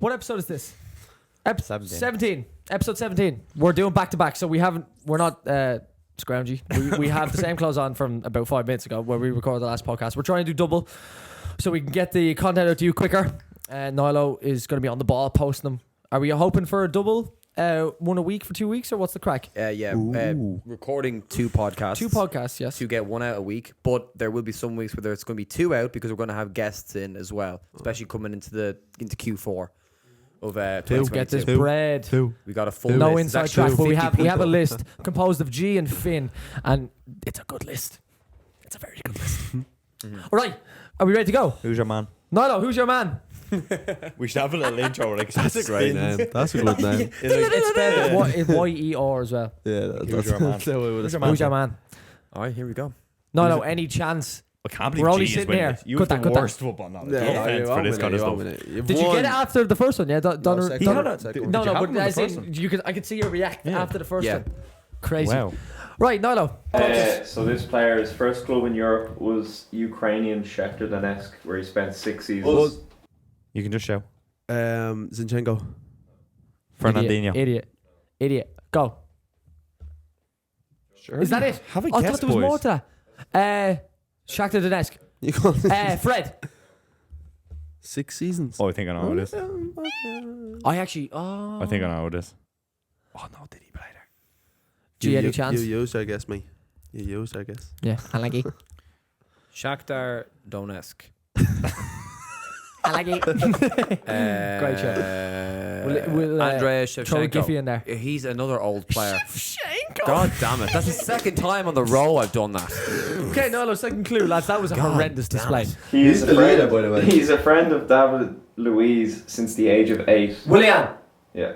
What episode is this? 17. Episode 17. We're doing back to back, so we're not scroungy. We have the same clothes on from about 5 minutes ago where we recorded the last podcast. We're trying to do double so we can get the content out to you quicker. Nilo is going to be on the ball posting them. Are we hoping for a double? One a week for 2 weeks, or what's the crack? Recording 2 podcasts. 2 podcasts, yes. To get 1 out a week, but there will be some weeks where it's going to be 2 out because we're going to have guests in as well, especially coming into Q4 of 2022. Get this bread. We got a full No list. inside track, but we have a list composed of G and Finn, and it's a good list. It's a very good list. All right, are we ready to go? Who's your man? Nilo, who's your man? We should have a little intro. Like That's a great name. That's a good name. It's spelled Y-E-R as well. Yeah, Who's your man? that's the way we'll Who's your man? All right, here we go. No, any chance? I can't believe We're only G is sitting winning here. this. You Cut have that. the worst football knowledge. No offense for this kind of stuff. Did you get it after the first one? Yeah, second no, one. Did you have but him on the as first in, one? I could see you react after the first Yeah. one. Crazy. Wow. Right, Nilo. So this player's first club in Europe was Ukrainian Shakhtar Donetsk, where he spent 6 seasons. You can just show. Zinchenko. Fernandinho. Idiot. Go. Sure. Is that it? Have a I guess, thought there was boys. more to that. Shakhtar Donetsk. You got Fred. 6 seasons. Oh, I think I know who it is. I actually. I think I know who it is. Oh no, did he play there? Do you any chance? You used, I guess, me. You used, I guess. Yeah, I like it. Shakhtar Donetsk. I like it. Great show. We'll Andrei throw a Giffy Shevchenko. in there. He's another old player. God damn it. That's the second time on the row I've done that. Okay, Nilo, second clue, lads. That was a horrendous display. He's the leader, by the way. He's a friend of David Luiz since the age of 8. William. Yeah.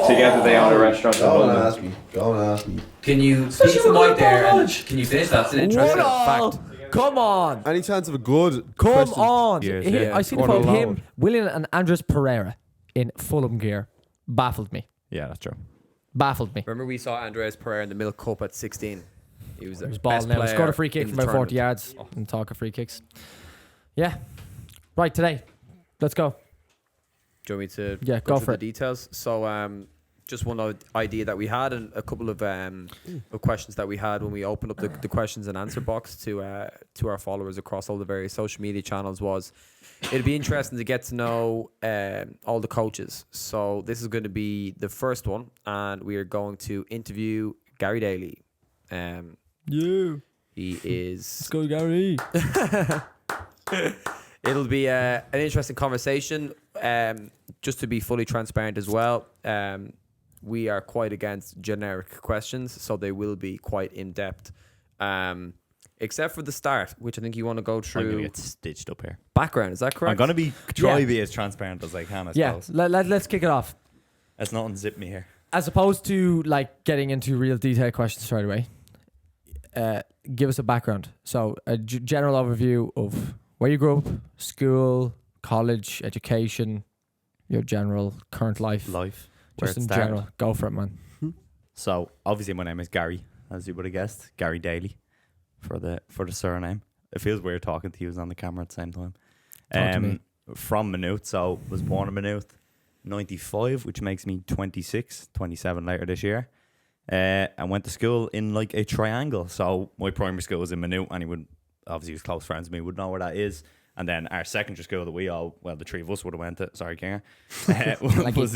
Together they own a restaurant in London. Go and ask me. Can you speak to the mic there and can you finish? That's an interesting fact. Come on. Any chance of a good Come question? on. Yes, Here, yeah. I seen a Going photo of him, loud. William and Andres Pereira in Fulham gear. Baffled me. Yeah, that's true. Baffled me. Remember we saw Andreas Pereira in the Milk Cup at 16. He was the He was best balling now. player Scored a free kick in from the about 40 tournament. yards. And talk of free kicks. Yeah. Right, today. Let's go. Do you want me to Yeah, go through for the it. details? So just one idea that we had and a couple of questions that we had when we opened up the questions and answer box to our followers across all the various social media channels was it'd be interesting to get to know all the coaches. So this is going to be the first one, and we are going to interview Gary Daly. You. He is. Let's go, Gary. It'll be an interesting conversation. Just to be fully transparent as well, we are quite against generic questions, so they will be quite in depth. Except for the start, which I think you want to go I'm through. gonna get stitched up here. Background, is that correct? I'm gonna try to be as transparent as I can. I Yeah, suppose. let's kick it off. Let's not unzip me here. As opposed to like getting into real detailed questions straight away, give us a background. So a general overview of where you grew up, school, college, education, your general current life. Where Just it in started. general. Go for it, man. So obviously my name is Gary, as you would have guessed, Gary Daly, for the surname. It feels weird talking to you on the camera at the same time. Talk to me. From Maynooth, so was born in Maynooth, 95, which makes me 26, 27 later this year. I went to school in like a triangle. So my primary school was in Maynooth, and he would obviously was close friends with me, would know where that is. And then our secondary school that the 3 of us would have went to, sorry, Kinger, was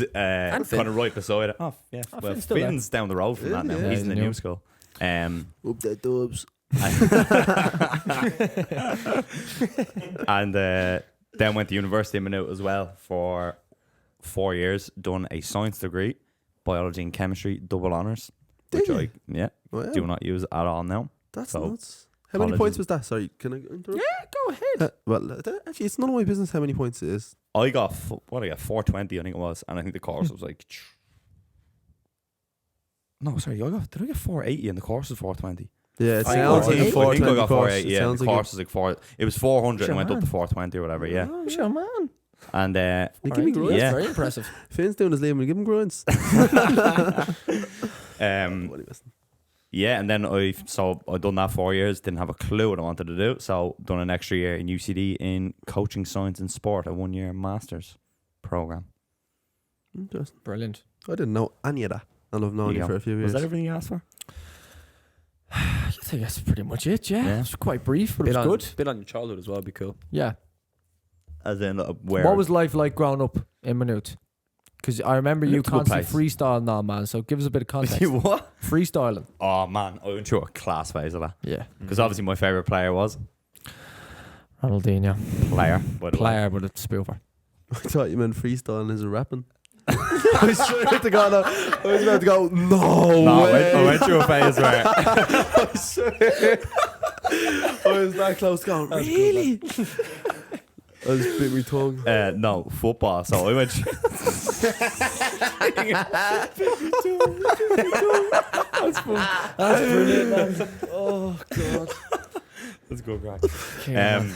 kind of right beside it. Oh, yeah. Well, Finn's still there. Finn's down the road from that now. Yeah, He's in the new. new school. Up the dubs. And then went to university in Maynooth as well for 4 years. Done a science degree, biology and chemistry, double honours, which I Wow. do not use at all now. That's So, nuts. How many colleges- points was that? Sorry, can I interrupt? Yeah, go ahead. Actually, it's none of my business how many points it is. I got 420, I think it was, and I think the course was like. No, sorry, did I get 480 and the course was 420? Yeah, it I sounds like think a I 420 got course. 480. It Yeah, sounds the like course was like 4. It was 400 and went up man. to 420 or whatever. Yeah, Oh, sure, man. and Give me grinds. That's Yeah. very impressive. Finn's doing his leaving. Give him grinds. What he missing? Yeah, and then I done that 4 years, didn't have a clue what I wanted to do, so done an extra year in UCD in coaching science and sport, a 1 year master's program. Interesting. Brilliant. I didn't know any of that. And I've known you Yeah. for a few Was years. that everything you asked for? I think that's pretty much it. Yeah, Yeah. it's quite brief, but it was good. Bit on your childhood as well. Be cool. Yeah. As in, where? What was life like growing up in Maynooth? Because I remember you Maynooth's a good constantly freestyling now, man. So give us a bit of context. You what? Freestyling. Oh man, I went through a class phase of that. Yeah. Because obviously my favourite player was Ronaldinho. player. By the way. Player, but it's spoofer. I thought you meant freestyling as a rapping. I swear to God, I was about to go, no No, way. I went through a phase where I swear. I was that close to going, really? I just bit my tongue. no football. So I went. That's brilliant, man. Oh, God. Let's go, crack. Okay,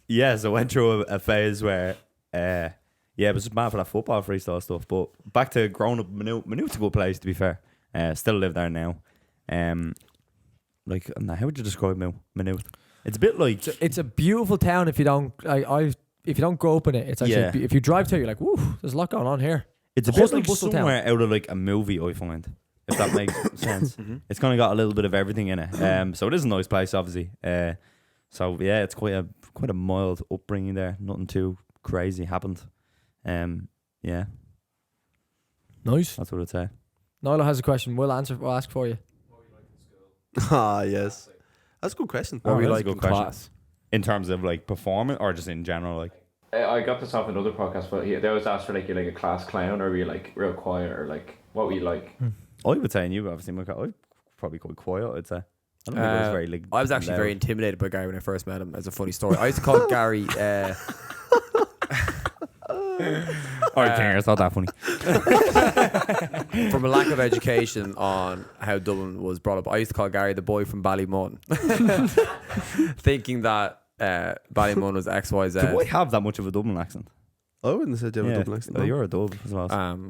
Yeah, so I went through a phase where, yeah, it was just mad for that football freestyle stuff. But back to growing up, Maynooth's a good place, to be fair. Still live there now. Like, how would you describe Maynooth? It's a bit like it's a beautiful town if you don't. If you don't grow up in it, it's actually. Yeah. If you drive to, it, you're like, woo, there's a lot going on here. it's a hustle bit like and bustle town. somewhere out of like a movie. I find, if that makes sense. It's kind of got a little bit of everything in it. So it is a nice place, obviously. So yeah, it's quite a mild upbringing there. Nothing too crazy happened. Yeah, Nice. that's what I'd say. Nilo has a question. We'll ask for you. Ah, yes. That's a good question. What were you that's a like good in question. class? In terms of like performance, or just in general, like I got this off another podcast, but they always ask for like you're like a class clown, or were you like real quiet, or like what were you like? I would say, and you obviously, I'm probably quite quiet. I'd say. I don't think I was very like. I was actually loud. very intimidated by Gary when I first met him. As a funny story, I used to call Gary. Alright, King, it's not that funny. From a lack of education on how Dublin was brought up, I used to call Gary the boy from Ballymun, thinking that Ballymun was XYZ. Do I have that much of a Dublin accent? I wouldn't have said you have a Dublin accent. Oh, no. you're a Dub as well.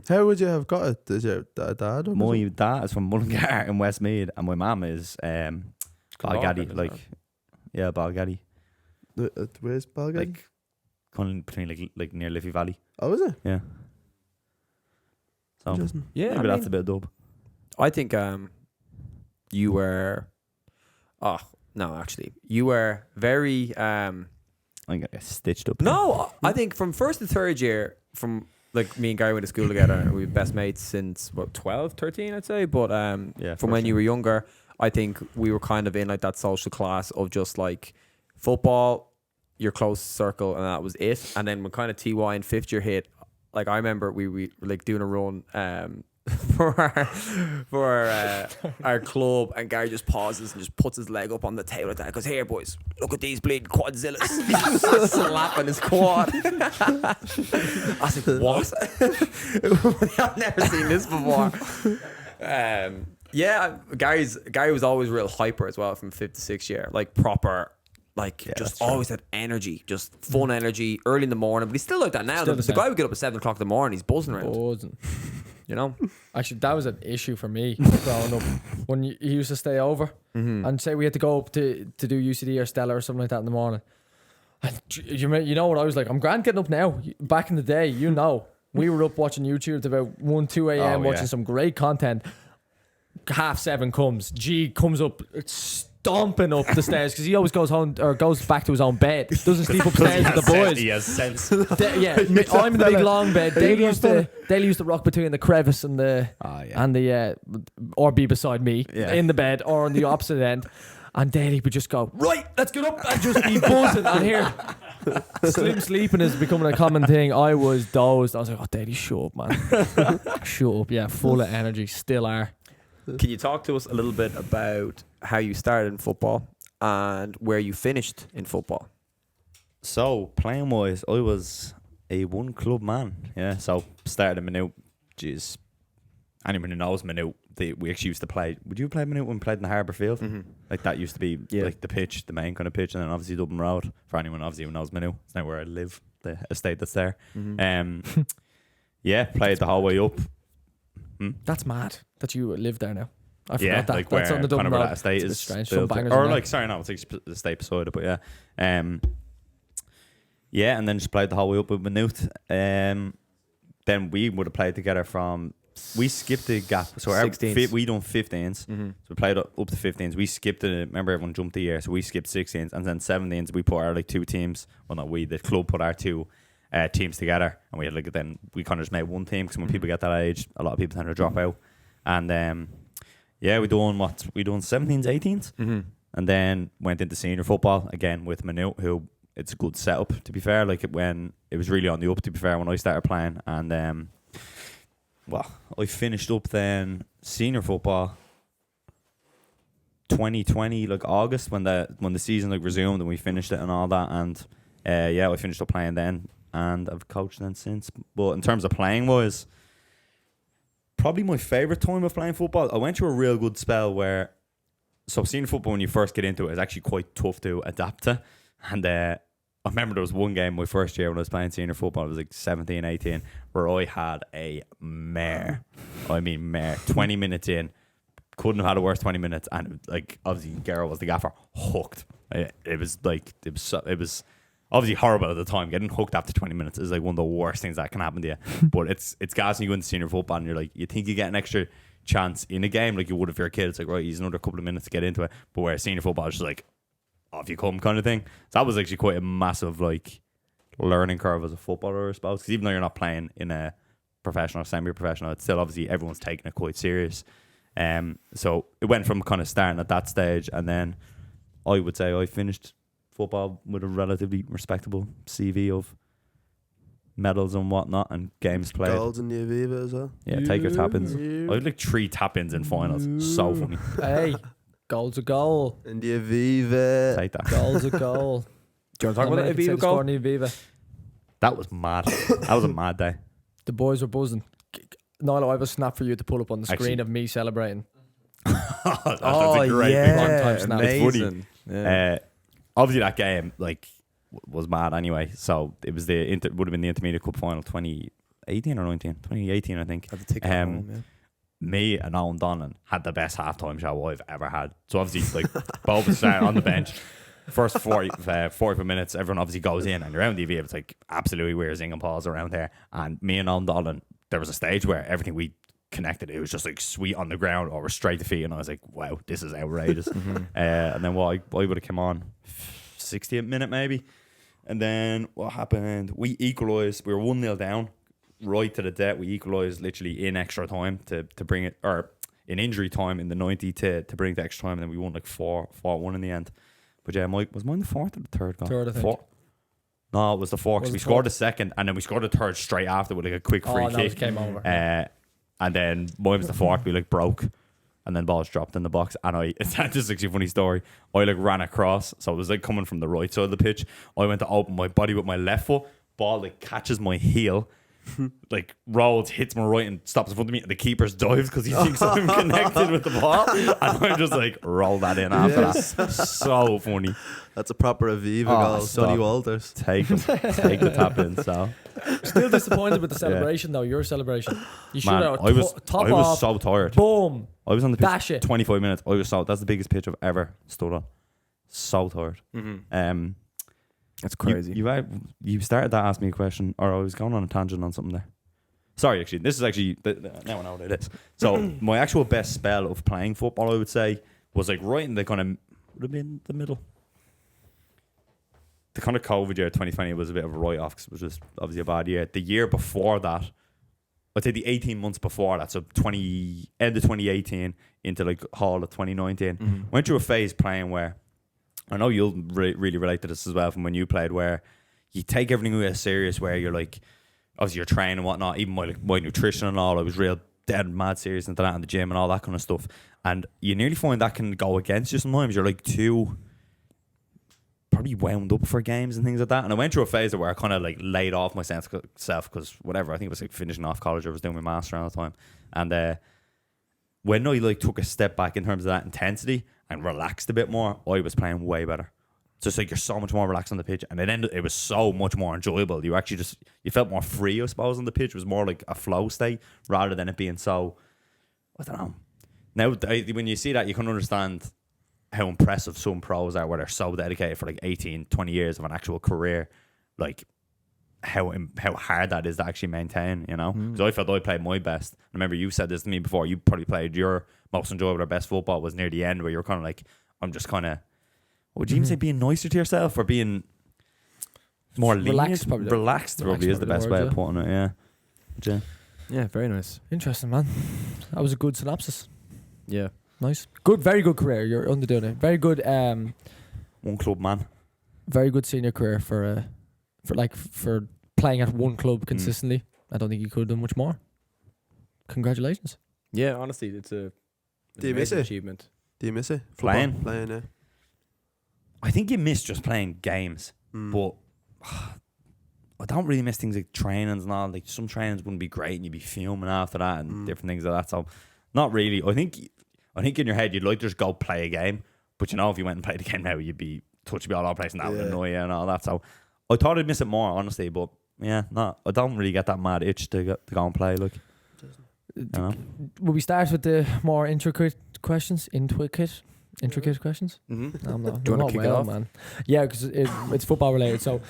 How would you have got it? Is your dad? Or My dad is from Mullingar in Westmead, and my mum is Balgaddy, like Balgaddy, Where's Balgan? like kind of between like near Liffey Valley. Oh, is it? Yeah. So Interesting. Yeah, maybe that's a bit of Dub. I think you were. Oh no, actually, you were very. I'm gonna get stitched up. No, I think from first to third year, from like me and Gary went to school together, and we were best mates since what 12, 13, I'd say. But from when you were younger, I think we were kind of in like that social class of just like football, your close circle, and that was it. And then when kind of TY and fifth year hit, like I remember we were like doing a run for our club, and Gary just pauses and just puts his leg up on the table like that. Goes, "Here, boys, look at these bleeding quadzillas." Slapping his quad. I was like, "What? I've never seen this before." Yeah, Gary was always real hyper as well from fifth to sixth year, like proper. Like, just always had energy, just fun energy, early in the morning. But he's still like that now. Still The the guy would get up at 7 o'clock in the morning, he's buzzing around. Buzzing. You know? Actually, that was an issue for me growing up. When he used to stay over and say we had to go up to do UCD or Stella or something like that in the morning. And you know what I was like? I'm grand getting up now. Back in the day, you know, we were up watching YouTube at about 1, 2 a.m. watching some great content. 7:30 comes. G comes up. Stomping up the stairs because he always goes home or goes back to his own bed. Doesn't sleep upstairs with the boys. He has sense. I'm in the big long bed. Daly used to rock between the crevice and the or be beside me in the bed or on the opposite end. And Daly would just go, right, let's get up and just be buzzing. And here, slim sleeping is becoming a common thing. I was dozed. I was like, oh, Daly, shut up, man. Shut up. Yeah, full of energy. Still are. Can you talk to us a little bit about how you started in football and where you finished in football? So playing wise, I was a one club man. Yeah. So started in Maynooth. Jeez, anyone who knows Maynooth, we actually used to play. Would you play Maynooth when we played in the Harbour Field? Mm-hmm. Like that used to be like the pitch, the main kind of pitch, and then obviously Dublin Road. For anyone obviously who knows Maynooth, it's now where I live, the estate that's there. Mm-hmm. Yeah, played the whole way up. That's mad that you live there now. I forgot Yeah, that. like That's where on the Dublin kind of where Road. that estate It's a bit is strange. built. Some bangers Or in like, there. sorry, no, it's like the estate beside it, but yeah. Yeah, and then just played the whole way up with Maynooth. then we would have played together from. We skipped the gap, so we done 15s. So we played up to 15s. We skipped it. Remember, everyone jumped the year, so we skipped 16s, and then 17s. We put our like 2 teams. Well, not we. The club put our 2 teams together, and we had like then we kind of just made one team because when people get that age, a lot of people tend to drop out. And we done 17s, 18s, and then went into senior football again with Minute, who it's a good setup to be fair. Like when it was really on the up to be fair when I started playing, and I finished up then senior football 2020 like August when the season like resumed and we finished it and all that, and I finished up playing then and I've coached then since. But in terms of playing wise, probably my favourite time of playing football, I went through a real good spell where senior football when you first get into it is actually quite tough to adapt to, and I remember there was one game my first year when I was playing senior football, I was like 17, 18, where I had a mare. 20 minutes in, couldn't have had a worse 20 minutes, and like obviously Garrett was the gaffer, hooked. It was obviously horrible at the time. Getting hooked after 20 minutes is like one of the worst things that can happen to you. But it's gassing you into senior football, and you're like, you think you get an extra chance in a game like you would if you're a kid. It's like, right, he's another couple of minutes to get into it. But where senior football is just like, off you come kind of thing. So that was actually quite a massive like learning curve as a footballer, I suppose, because even though you're not playing in a professional or semi-professional, it's still obviously everyone's taking it quite serious. So it went from kind of starting at that stage, and then I would say I finished football with a relatively respectable CV of medals and whatnot and games played. Goals in the Aviva as well. Yeah, take your tap-ins. I had like 3 tap-ins in finals. So funny. Hey, goal's a goal. In the Aviva. Take that. Goal's a goal. Do you want to talk about the Aviva goal? Aviva. That was mad. That was a mad day. The boys were buzzing. Niall, I have a snap for you to pull up on the screen Actually, of me celebrating. That's a great yeah, long time snap. It's funny. amazing. Yeah. Obviously that game like was mad anyway. So it was would have been the Intermediate Cup final 2018 or 19? 2018 I think. Had to take it home, yeah. Me and Owen Donlan had the best halftime show I've ever had. So obviously like both was starting on the bench. First 45 minutes, everyone obviously goes in, and around the EV, it's like absolutely weird zing and pause around there. And me and Owen Donlan, there was a stage where everything we connected, it was just like sweet on the ground or straight to feet, and I was like, wow, this is outrageous. And then I would have come on 60th minute maybe, and then what happened, we equalised. We were 1-0 down right to the death. We equalised literally in extra time to bring it, or in injury time in the 90 to bring it to extra time, and then we won like 4-1 in the end. But yeah, Mike, was mine the 4th or the 3rd goal? 3rd, I think. No, it was the 4th, because we scored the 2nd, and then we scored the 3rd straight after with like a quick free kick. It came over. And then mine was the 4th, we like broke, and then balls dropped in the box. And it's just actually a funny story. I like ran across, so it was like coming from the right side of the pitch. I went to open my body with my left foot, ball like catches my heel, like rolls, hits my right, and stops in front of me. And the keeper dives because he thinks I'm connected with the ball, and I just like roll that in after that. So funny. That's a proper Aviva goal. stop. Sonny Walters. Take the tap in. So Still disappointed with the celebration though. Your celebration. You should man, have I was top off. so tired. Boom. I was on the Dash pitch it. 25 minutes. That's the biggest pitch I've ever stood on. So tired. That's crazy. You started to ask me a question, or I was going on a tangent on something there. Sorry, actually, this is actually now I know what it is. So my actual best spell of playing football, I would say, was like right in the kind of would have been the middle. The kind of COVID year 2020 was a bit of a write-off because it was just obviously a bad year. The year before that, I'd say the 18 months before that, so end of 2018 into like fall of 2019, went through a phase playing where, I know you'll really relate to this as well from when you played, where you take everything real serious, where you're like, obviously you're training and whatnot, even my nutrition and all, I was real dead mad serious into that in the gym and all that kind of stuff. And you nearly find that can go against you sometimes. You're like too probably wound up for games and things like that. And I went through a phase where I kind of like laid off myself because whatever, I think it was like finishing off college, I was doing my master around the time. And when I like took a step back in terms of that intensity and relaxed a bit more, I was playing way better. So it's like you're so much more relaxed on the pitch, and it was so much more enjoyable. You actually you felt more free, I suppose, on the pitch. It was more like a flow state rather than it being so, I don't know. Now, when you see that, you can understand how impressive some pros are, where they're so dedicated for like 18, 20 years of an actual career. Like, how hard that is to actually maintain, you know. Because I felt I played my best. I remember you said this to me before. You probably played your most enjoyable or best football was near the end, where you're kind of like, I'm just kind of, would you even say being nicer to yourself or being more Relaxed, lenient? Relaxed probably is the best way of putting it. Yeah. Yeah, very nice. Interesting, man. That was a good synopsis. Yeah. Nice. Good, very good career. You're underdoing it. Very good. One club man. Very good senior career for playing at one club consistently. I don't think you could have done much more. Congratulations. Yeah, honestly, it's a Do you miss amazing it? achievement. Do you miss it? Playing? Playing, yeah. I think you miss just playing games, but I don't really miss things like trainings and all. Like some trainings wouldn't be great and you'd be fuming after that and different things like that. So not really. I think in your head you'd like to just go play a game, but you know if you went and played a game now you'd be all over the place and that would annoy you and all that. So I thought I'd miss it more, honestly, but yeah, no, I don't really get that mad itch to go and play. Like, you know? Will we start with the more intricate questions? Intricate questions? Mm-hmm. I'm not, Do you I'm wanna not kick it well, off? man. Yeah, because it's football related. So,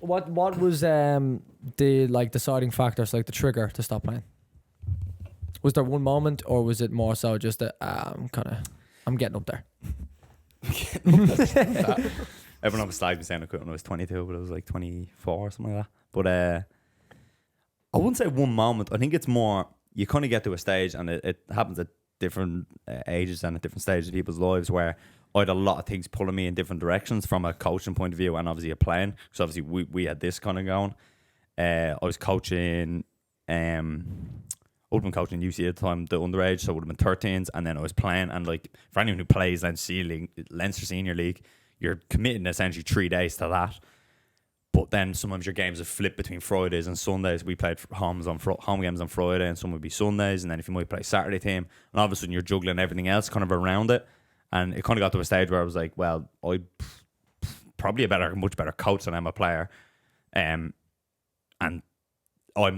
what was the deciding factors, like the trigger to stop playing? Was there one moment, or was it more so just that I'm getting up there? Everyone was slagged me saying I quit when I was 22, but I was like 24 or something like that. But I wouldn't say one moment. I think it's more you kind of get to a stage, and it happens at different ages and at different stages of people's lives, where I had a lot of things pulling me in different directions from a coaching point of view and obviously a playing. So obviously we had this kind of going. I was coaching, I would have been coaching UC at the time, the underage, so it would have been 13s, and then I was playing. And like for anyone who plays Leinster Senior League, you're committing essentially 3 days to that. But then sometimes your games have flipped between Fridays and Sundays. We played home games on Friday, and some would be Sundays. And then if you might play Saturday team, and all of a sudden you're juggling everything else kind of around it. And it kind of got to a stage where I was like, well, I'm probably much better coach than I'm a player. And I'm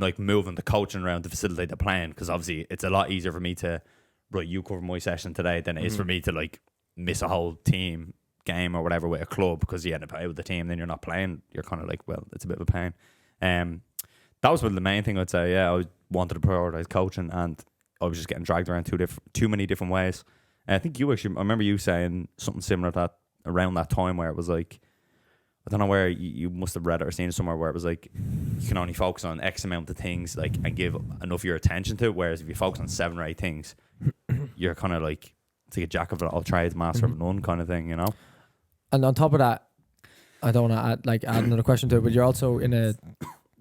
like moving the coaching around to facilitate the playing, because obviously it's a lot easier for me to, right, you cover my session today than it is for me to like miss a whole team game or whatever with a club, because you end up out with the team, then you're not playing. You're kind of like, well, it's a bit of a pain. That was really the main thing I'd say. Yeah, I wanted to prioritize coaching, and I was just getting dragged around too many different ways. And I think I remember you saying something similar to that around that time, where it was like, I don't know where you must have read it or seen it somewhere, where it was like you can only focus on X amount of things, like, and give enough of your attention to it. Whereas if you focus on 7 or 8 things, you're kind of like, it's like a jack of all trades, master of none kind of thing, you know. And on top of that, I don't want to add another question to it, but you're also in a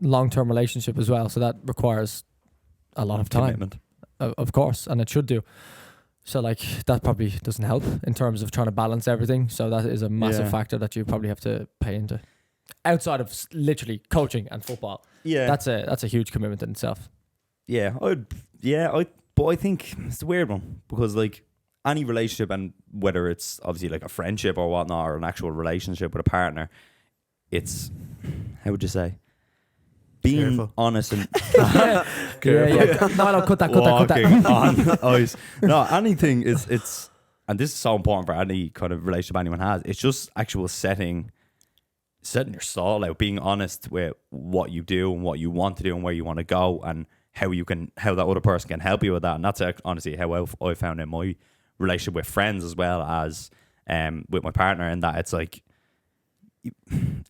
long-term relationship as well, so that requires a lot of time, Commitment. Of course, and it should do. So like that probably doesn't help in terms of trying to balance everything. So that is a massive factor that you probably have to pay into, outside of literally coaching and football. Yeah, That's a huge commitment in itself. yeah, but I think it's a weird one, because like any relationship, and whether it's obviously like a friendship or whatnot, or an actual relationship with a partner, it's, how would you say, being Careful. honest and Yeah. No, cut that. walking on ice. No, anything is, it's, and this is so important for any kind of relationship anyone has. It's just actual setting your stall out, being honest with what you do and what you want to do and where you want to go, and how that other person can help you with that. And that's honestly how I found in my relationship with friends as well as with my partner, and that it's like,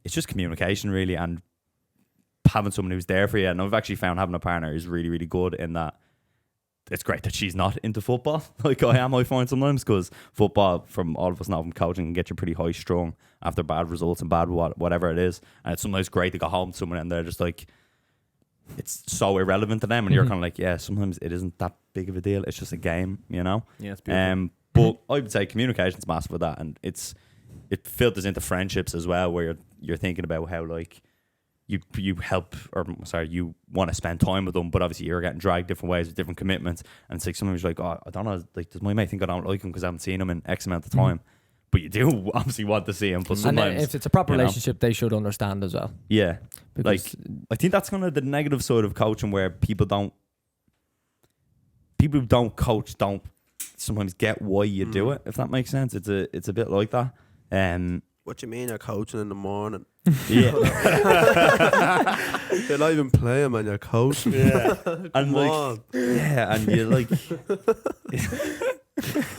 it's just communication really, and having someone who's there for you. And I've actually found having a partner is really, really good in that. It's great that she's not into football like I find sometimes, because football, from all of us now from coaching, can get you pretty high strung after bad results and bad whatever it is. And it's sometimes great to go home to someone and they're just like, it's so irrelevant to them, and you're kind of like, yeah, sometimes it isn't that big of a deal. It's just a game, you know. Yeah, it's beautiful. But I would say communication's massive with that, and it filters into friendships as well, where you're thinking about how like you help, or sorry, you want to spend time with them, but obviously you're getting dragged different ways with different commitments, and it's like sometimes you're like, oh, I don't know, like, does my mate think I don't like him because I haven't seen him in X amount of time? But you do obviously want to see him, but And sometimes, then if it's a proper you know, relationship, they should understand as well. yeah, Because I think that's kind of the negative side of coaching, where people who don't coach don't sometimes get why you do it, if that makes sense. It's a bit like that. what you mean you're coaching in the morning? Yeah. You're not even playing, man. You're coaching. Yeah. And Come like, on. yeah, and you like,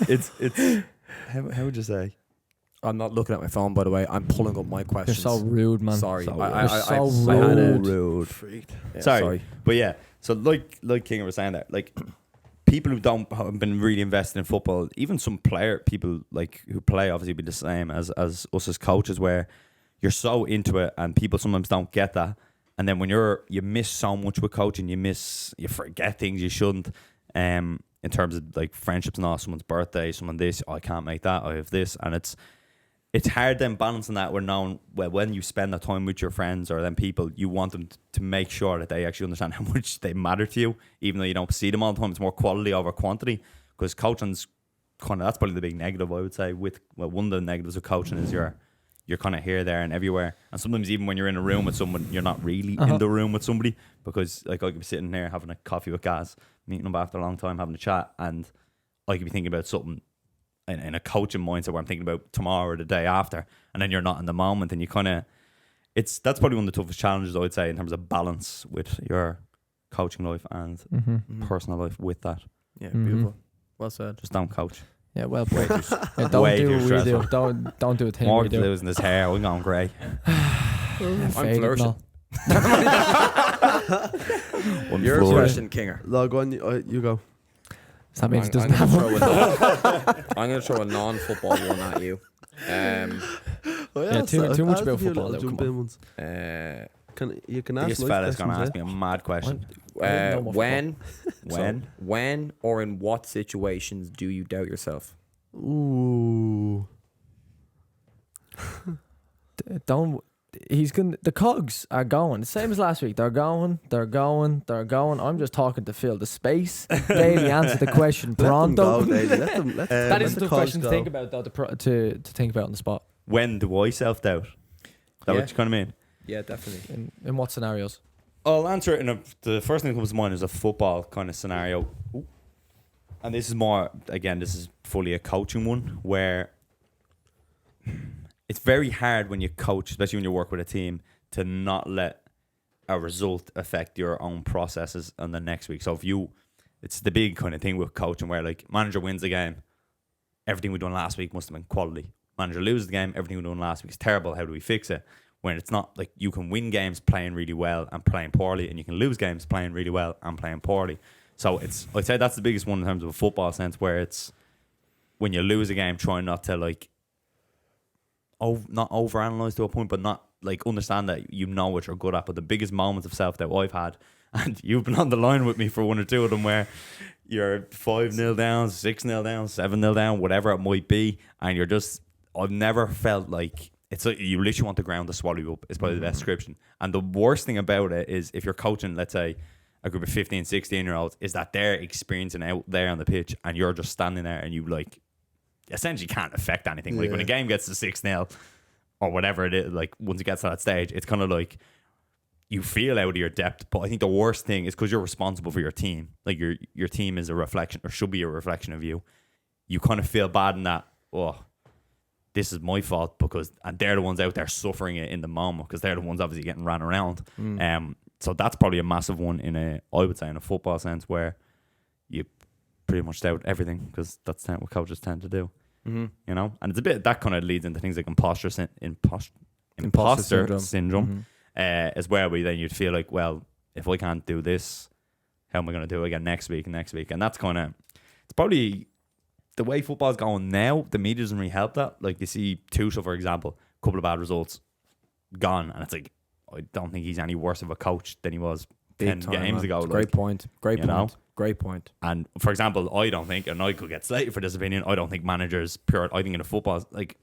it's how would you say? I'm not looking at my phone, by the way. I'm pulling up my You're questions. so rude, man. Sorry. So I You're so had a- rude. rude. Freaked. yeah, Sorry. But yeah, so like King was saying there, like people who haven't been really invested in football, even some people like who play obviously be the same as us as coaches, where you're so into it and people sometimes don't get that. And then when you miss so much with coaching, you forget things you shouldn't. In terms of like friendships and all, someone's birthday, someone this, I can't make that, I have this, and it's hard then balancing that. We're known when you spend that time with your friends or then people, you want them to make sure that they actually understand how much they matter to you, even though you don't see them all the time. It's more quality over quantity, because coaching's that's probably the big negative, I would say. One of the negatives of coaching is you're kind of here, there, and everywhere. And sometimes even when you're in a room with someone, you're not really in the room with somebody, because like I could be sitting there having a coffee with Gaz, meeting them after a long time, having a chat, and I could be thinking about something in a coaching mindset where I'm thinking about tomorrow or the day after, and then you're not in the moment, and you kind of that's probably one of the toughest challenges, I would say, in terms of balance with your coaching life and personal life with that. Yeah, Mhm. beautiful. Well said. Just don't coach. Yeah, well Way played. too, Yeah, don't way do too what we stressful. do. Don't do a thing we Morgan's do. losing his hair. We're going grey. Yeah, I'm faded and flourishing. all. Your Flourish. question, Kinger. Log on, you go. So that means it I'm doesn't have one. I'm going to throw a non-football one at you. Oh, Yeah, too much about football, though, Jump come in ones. You can ask This life fella's going to questions, ask me a mad question. No more when or in what situations do you doubt yourself? Ooh. Don't. He's gonna. The cogs are going. The same as last week. They're going. I'm just talking to fill the space. Daly answer the question Let them pronto. go, Daly. Let That is a the tough cogs question to go. think about, though. To think about on the spot. When do I self-doubt? Is that Yeah. what you kind of mean? Yeah, definitely. In what scenarios? I'll answer it the first thing that comes to mind is a football kind of scenario. Ooh. And this is more, again, this is fully a coaching one, where it's very hard when you coach, especially when you work with a team, to not let a result affect your own processes on the next week. So it's the big kind of thing with coaching where like manager wins the game, everything we done last week must have been quality. Manager loses the game, everything we done last week is terrible. How do we fix it? When it's not, like you can win games playing really well and playing poorly, and you can lose games playing really well and playing poorly. So I'd say that's the biggest one in terms of a football sense, where it's when you lose a game, trying not to like not overanalyze to a point, but not like understand that you know what you're good at. But the biggest moments of self-doubt I've had, and you've been on the line with me for one or two of them, where you're 5-0 down, 6-0 down, 7-0 down, whatever it might be, and you're just, I've never felt like, it's like you literally want the ground to swallow you up, is probably the best description. And the worst thing about it is if you're coaching, let's say, a group of 15, 16-year-olds, is that they're experiencing out there on the pitch and you're just standing there and you like essentially can't affect anything. Like when a game gets to 6-0 or whatever it is, like once it gets to that stage, it's kind of like you feel out of your depth. But I think the worst thing is because you're responsible for your team. Like your team is a reflection, or should be a reflection of you. You kind of feel bad in that, this is my fault, and they're the ones out there suffering it in the moment because they're the ones obviously getting ran around. So that's probably a massive one I would say in a football sense, where you pretty much doubt everything, because that's what coaches tend to do. You know, and it's a bit that kind of leads into things like imposter syndrome as well, where then you'd feel like, well, if I can't do this, how am I going to do it again next week? And that's kind of, it's probably the way football's going now. The media doesn't really help that. Like you see Tuchel, for example, a couple of bad results, gone, and it's like, I don't think he's any worse of a coach than he was 10 games ago. Great point. Great point. And for example, I don't think, and I could get slated for this opinion, I don't think managers I think in the football, like,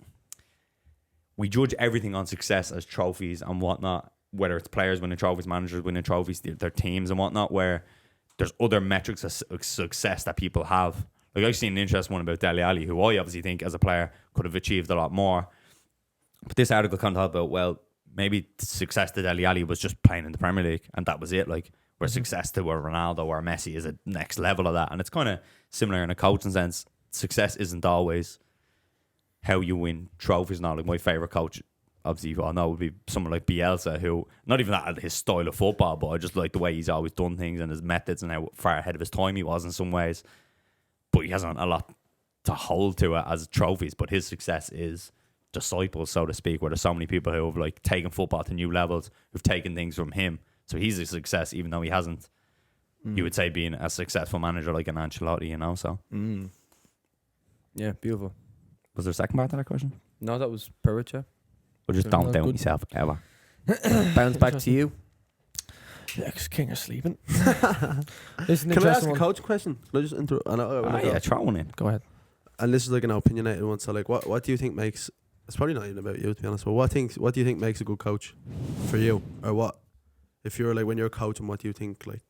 we judge everything on success as trophies and whatnot, whether it's players winning trophies, managers winning trophies, their teams and whatnot, where there's other metrics of success that people have. Like I've seen an interesting one about Daly, who I obviously think as a player could have achieved a lot more. But this article kind of talked about, well, maybe success to Daly was just playing in the Premier League, and that was it. Like, where success to where Ronaldo or Messi is a next level of that. And it's kind of similar in a coaching sense. Success isn't always how you win trophies now. Like my favorite coach, obviously, I know would be someone like Bielsa, who not even that his style of football, but I just like the way he's always done things and his methods and how far ahead of his time he was in some ways. But he hasn't a lot to hold to it as trophies. But his success is disciples, so to speak, where there's so many people who have like taken football to new levels, who've taken things from him. So he's a success, even though he hasn't. You would say being a successful manager like an Ancelotti, you know. So Yeah, beautiful. was there a second part to that question? No, that was perfect, yeah. Or just Yeah, don't no, doubt good. yourself ever. Bounce back to you. Yeah, 'cause King are sleeping. This is an Can I ask interesting a one. coach question? Can I just interrupt? Yeah, throw one in. Go ahead. And this is like an opinionated one. So like, what do you think makes? It's probably not even about you, to be honest. But what do you think makes a good coach for you, or what? If you're like when you're coaching, what do you think like?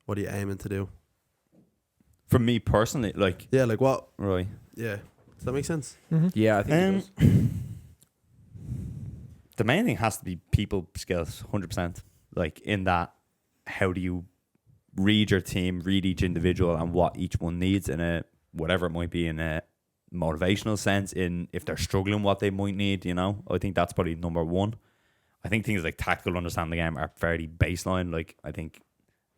What are you aiming to do? For me personally, like, Yeah, like what? right. Yeah, does that make sense? Yeah, I think it does. The main thing has to be people skills, 100%. Like in that, how do you read your team, read each individual, and what each one needs in a whatever it might be, in a motivational sense, in if they're struggling, what they might need. You know, I think that's probably number one. I think things like tactical understanding the game are fairly baseline. Like I think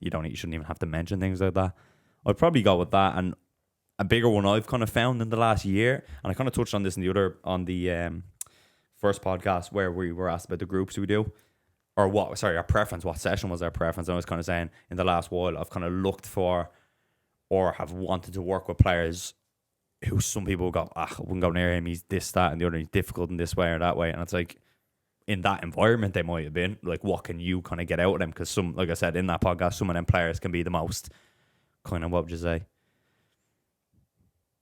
you shouldn't even have to mention things like that. I'd probably go with that. And a bigger one I've kind of found in the last year, and I kind of touched on this in the first podcast where we were asked about the groups we do, or our preference, what session was our preference. And I was kind of saying in the last while I've kind of looked for or have wanted to work with players who some people go, I wouldn't go near him, he's this, that, and the other, he's difficult in this way or that way. And it's like, in that environment they might have been, like, what can you kind of get out of them? Because some, like I said in that podcast, some of them players can be the most kind of, what would you say?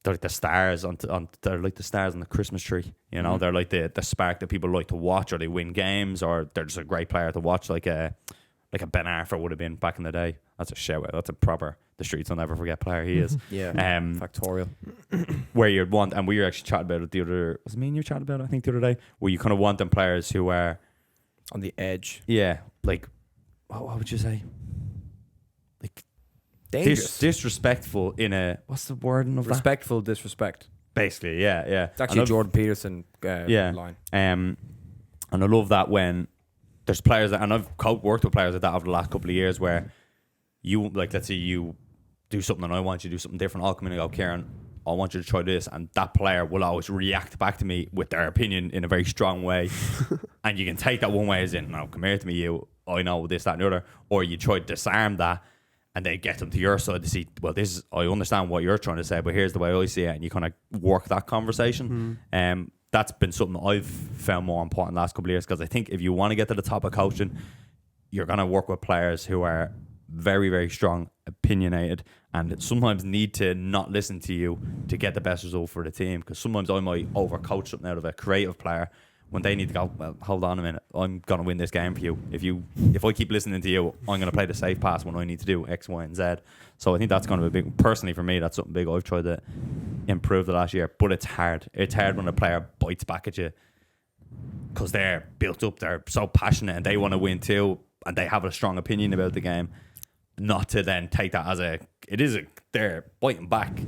They're like the stars they're like the stars on the Christmas tree, you know. They're like the spark that people like to watch, or they win games, or they're just a great player to watch, like a Ben Arthur would have been back in the day. That's a shout out. That's a proper the streets will never forget player he is. Yeah, factorial. Where you'd want, and we were actually chatting about it the other, was it me and you chatted about it, I think the other day, where you kind of want them players who are On the edge. yeah, like what would you say? Like Dangerous. disrespectful in a, what's the wording of that? Respectful disrespect. Basically, yeah. It's actually a And Jordan Peterson Yeah. line. and I love that when there's players that, and I've worked with players like that over the last couple of years, where you, like, let's say you do something and I want you to do something different, I'll come in and go, Kieran, I want you to try this, and that player will always react back to me with their opinion in a very strong way. And you can take that one way as in, no, come here to me, I know this, that, and the other. Or you try to disarm that, and they get them to your side to see, well, I understand what you're trying to say, but here's the way I see it, and you kind of work that conversation. That's been something I've found more important the last couple of years, because I think if you want to get to the top of coaching, you're going to work with players who are very, very strong, opinionated, and sometimes need to not listen to you to get the best result for the team. Because sometimes I might overcoach something out of a creative player when they need to go, well, hold on a minute, I'm going to win this game for you. If I keep listening to you, I'm going to play the safe pass when I need to do X, Y, and Z. So I think that's kind of a big, personally for me, that's something big I've tried to improve the last year. But it's hard. It's hard when a player bites back at you because they're built up, they're so passionate, and they want to win too, and they have a strong opinion about the game. Not to then take that as they're biting back,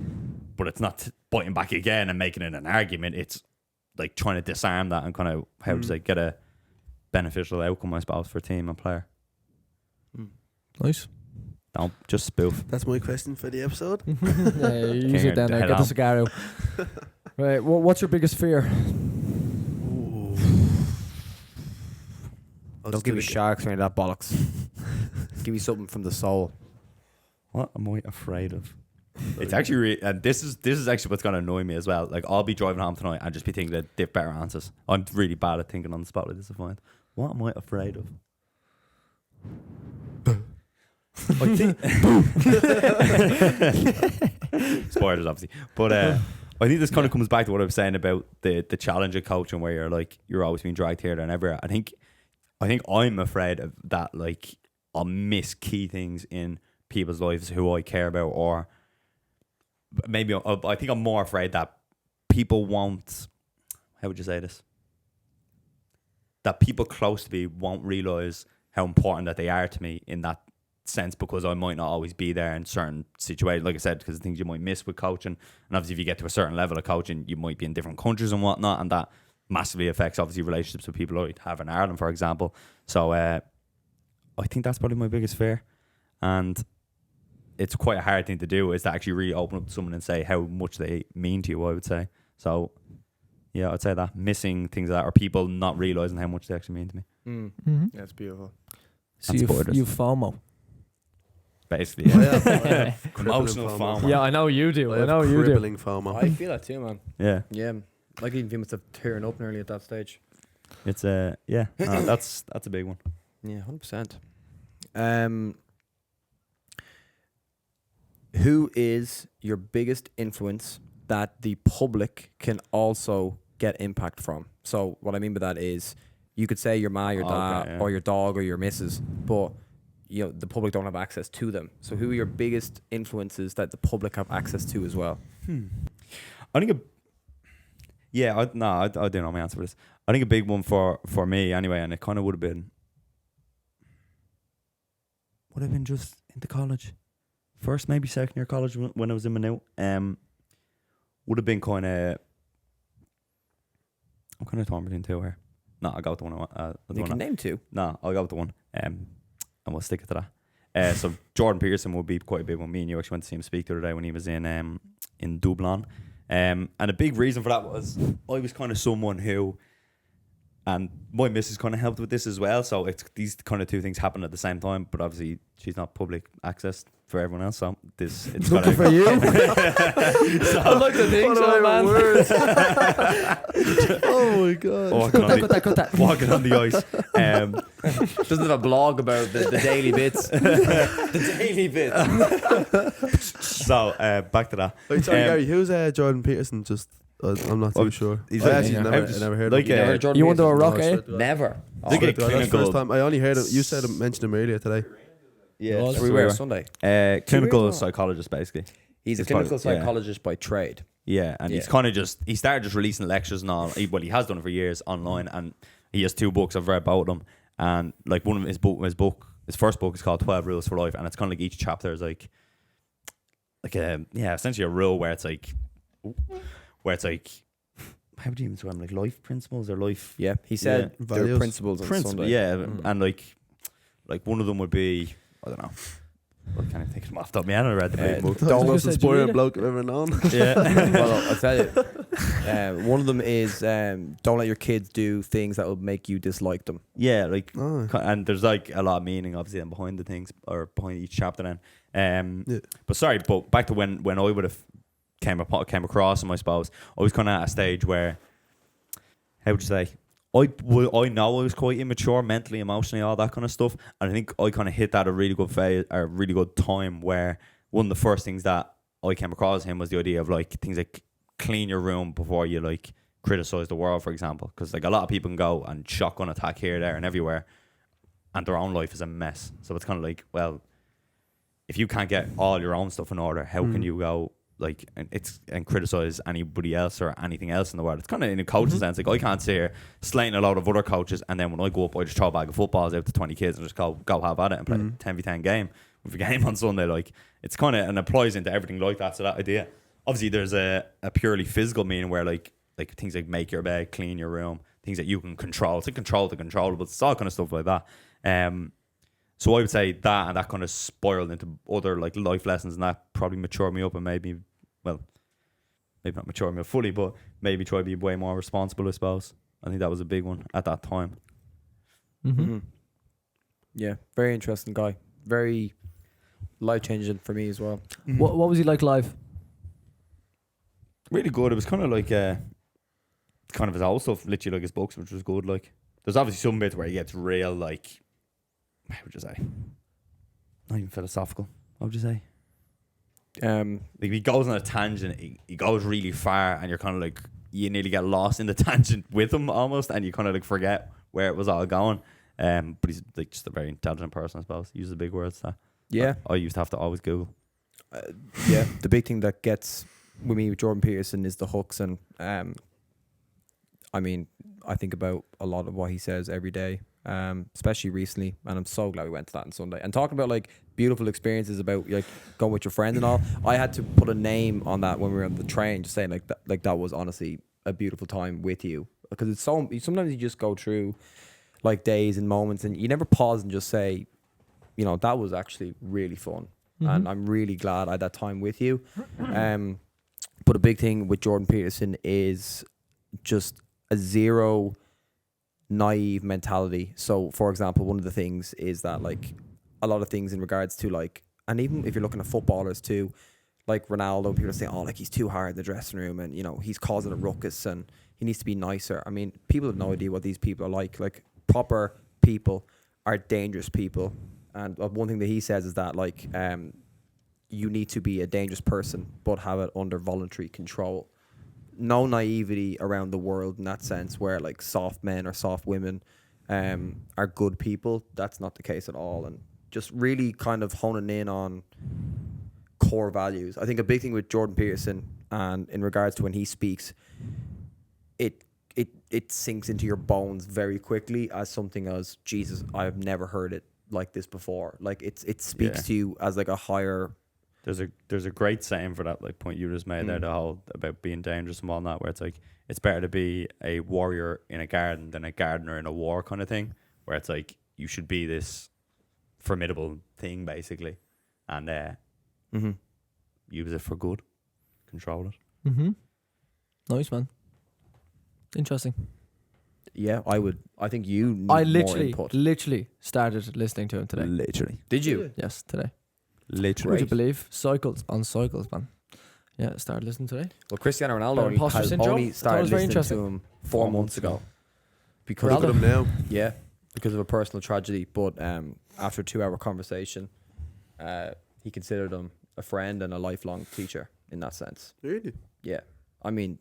but it's not biting back again and making it an argument. It's like trying to disarm that and kind of, how to say, get a beneficial outcome, I suppose, for team and player. Nice. Don't just spoof. That's my question for the episode. Yeah, you use King it down there. head Get the on. cigar out. Right. What's your biggest fear? Don't give me sharks or any of that bollocks. Give me something from the soul. What am I afraid of? It's actually and this is actually what's going to annoy me as well. Like, I'll be driving home tonight and just be thinking of better answers. I'm really bad at thinking on the spot like this, I find. What am I afraid of? I think spoilers, obviously, but I think this kind of comes back to what I was saying about the challenge of coaching, where you're always being dragged here and everywhere. I think I'm afraid of that. Like, I'll miss key things in people's lives who I care about, or maybe I think I'm more afraid that people won't. How would you say this? That people close to me won't realize how important that they are to me in that sense because I might not always be there in certain situations, like I said, because things you might miss with coaching. And obviously, if you get to a certain level of coaching, you might be in different countries and whatnot, and that massively affects obviously relationships with people I have in Ireland, for example. So I think that's probably my biggest fear, and it's quite a hard thing to do, is to actually really open up to someone and say how much they mean to you, I would say. So yeah, I'd say that missing things like that, or people not realizing how much they actually mean to me. Mm-hmm. That's beautiful. So And you spoilers. FOMO. Basically, Oh, yeah. yeah. Emotional FOMO. Yeah, I know you do. I have know you do. crippling FOMO. I feel that too, man. Yeah, Yeah, like even feel myself tearing up nearly at that stage. it's yeah, no, that's a big one. Yeah, 100%. Who is your biggest influence that the public can also get impact from? So what I mean by that is, you could say your ma, your dad, Okay, yeah. or your dog, or your missus, but you know the public don't have access to them. So who are your biggest influences that the public have access to as well? I think I don't know my answer for this. I think a big one for me anyway, and it kind of would have been just into college, first maybe second year college when I was in Maynooth. Would have been kind of, I'm kind of torn between two here. No, I'll go with the one I want. You can name two. No, I'll go with the one. And we'll stick it to that. So Jordan Peterson would be quite a big one. Me and you actually went to see him speak the other day when he was in Dublin. And a big reason for that was I was kind of someone who, and my missus kind of helped with this as well. So it's these kind of two things happen at the same time. But obviously she's not public access for everyone else. So it's Looking for you. I like to think so, man. Oh my god. Cut that. Walking on the ice. Doesn't have a blog about the daily bits. The daily bits. So back to that. Wait, sorry, Gary. Who's Jordan Peterson? Just I'm not too sure. he's I like- actually yeah. never heard Like, of him. Never heard Jordan You under a Peterson? rock, No, eh? straight away. Never. I think Straight away. That's the clinical- first time. I only heard it. You said mentioned him earlier today. Yeah, Was. Everywhere Sunday. clinical Weird. psychologist basically. He's a It's clinical probably- yeah. psychologist by trade. Yeah, and he's Yeah. kind of he started just releasing lectures and all. He has done it for years online, and he has 2 books. I've read both of them, and like one of his first book is called 12 Rules for Life, and it's kind of like each chapter is like essentially a rule where it's like how would you even describe them? Like life principles or life Yeah, he said Yeah. there are Values. principles on Sunday. yeah, Mm. and like one of them would be, I don't know. I can't even think of them off the top of my head. I read the big book. Don't gonna most say, inspiring Julia. bloke I've ever known. Yeah. Well, I'll tell you. One of them is don't let your kids do things that will make you dislike them. Yeah, like Oh. and there's like a lot of meaning obviously behind the things or behind each chapter then. Yeah. But back to when I would have came across him, I suppose I was kind of at a stage where, how would you say, I know I was quite immature mentally, emotionally, all that kind of stuff, and I think I kind of hit that a really good phase or a really good time where one of the first things that I came across him was the idea of like things like clean your room before you like criticize the world, for example, because like a lot of people can go and shotgun attack here, there, and everywhere, and their own life is a mess. So it's kind of like, well, if you can't get all your own stuff in order, how can you go like and criticize anybody else or anything else in the world? It's kind of in a coaching sense. Like I can't sit here slating a lot of other coaches, and then when I go up, I just throw a bag of footballs out to 20 kids and just go have at it and play a 10v10 game with a game on Sunday. Like it's kind of, and applies into everything like that. So that idea, obviously, there's a purely physical meaning where like things like make your bed, clean your room, things that you can control. To control the controllables, it's all kind of stuff like that. So I would say that, and that kind of spiraled into other like life lessons, and that probably matured me up and made me, well, maybe not mature me up fully, but maybe try to be way more responsible, I suppose. I think that was a big one at that time. Mm-hmm. Yeah, very interesting guy. Very life changing for me as well. What was he like live? Really good. It was kind of like kind of his old stuff, literally like his books, which was good. Like there's obviously some bits where he gets real, like, how would you say, not even philosophical. What would you say? Like he goes on a tangent, he goes really far, and you're kind of like, you nearly get lost in the tangent with him almost, and you kind of like forget where it was all going. But he's like just a very intelligent person, I suppose. He uses big words. That Yeah. I used to have to always Google. Yeah, the big thing that gets with me with Jordan Peterson is the hooks, and I mean, I think about a lot of what he says every day, especially recently, and I'm so glad we went to that on Sunday. And talking about like beautiful experiences about like going with your friends and all, I had to put a name on that when we were on the train, just saying like that was honestly a beautiful time with you, because it's so sometimes you just go through like days and moments and you never pause and just say, you know, that was actually really fun. And I'm really glad I had that time with you. But a big thing with Jordan Peterson is just a zero naive mentality. So, for example, one of the things is that like a lot of things in regards to like, and even if you're looking at footballers too, like Ronaldo, people are saying, oh, like he's too hard in the dressing room and, you know, he's causing a ruckus and he needs to be nicer. I mean, people have no idea what these people are like. Like, proper people are dangerous people. And one thing that he says is that like, you need to be a dangerous person, but have it under voluntary control. No naivety around the world in that sense, where like soft men or soft women are good people. That's not the case at all. And just really kind of honing in on core values. I think a big thing with Jordan Peterson, and in regards to when he speaks, it sinks into your bones very quickly as something as, Jesus, I've never heard it like this before. Like it speaks to you as like a higher. There's a great saying for that, like point you just made there, the whole about being dangerous and whatnot, where it's like it's better to be a warrior in a garden than a gardener in a war kind of thing, where it's like you should be this formidable thing basically, and use it for good, control it. Nice, man. Interesting. Yeah, I think you need I more input. literally started listening to him today. Literally. Did you? Yes, today. Literally. Would you believe? Cycles, man. Yeah, started listening today. Well, Cristiano Imposter Ronaldo syndrome? only I thought it started was very listening to interesting. him 4 months ago. Because Look at him now. yeah, because of a personal tragedy. But after a 2-hour conversation, he considered him a friend and a lifelong teacher in that sense. Really? Yeah, I mean,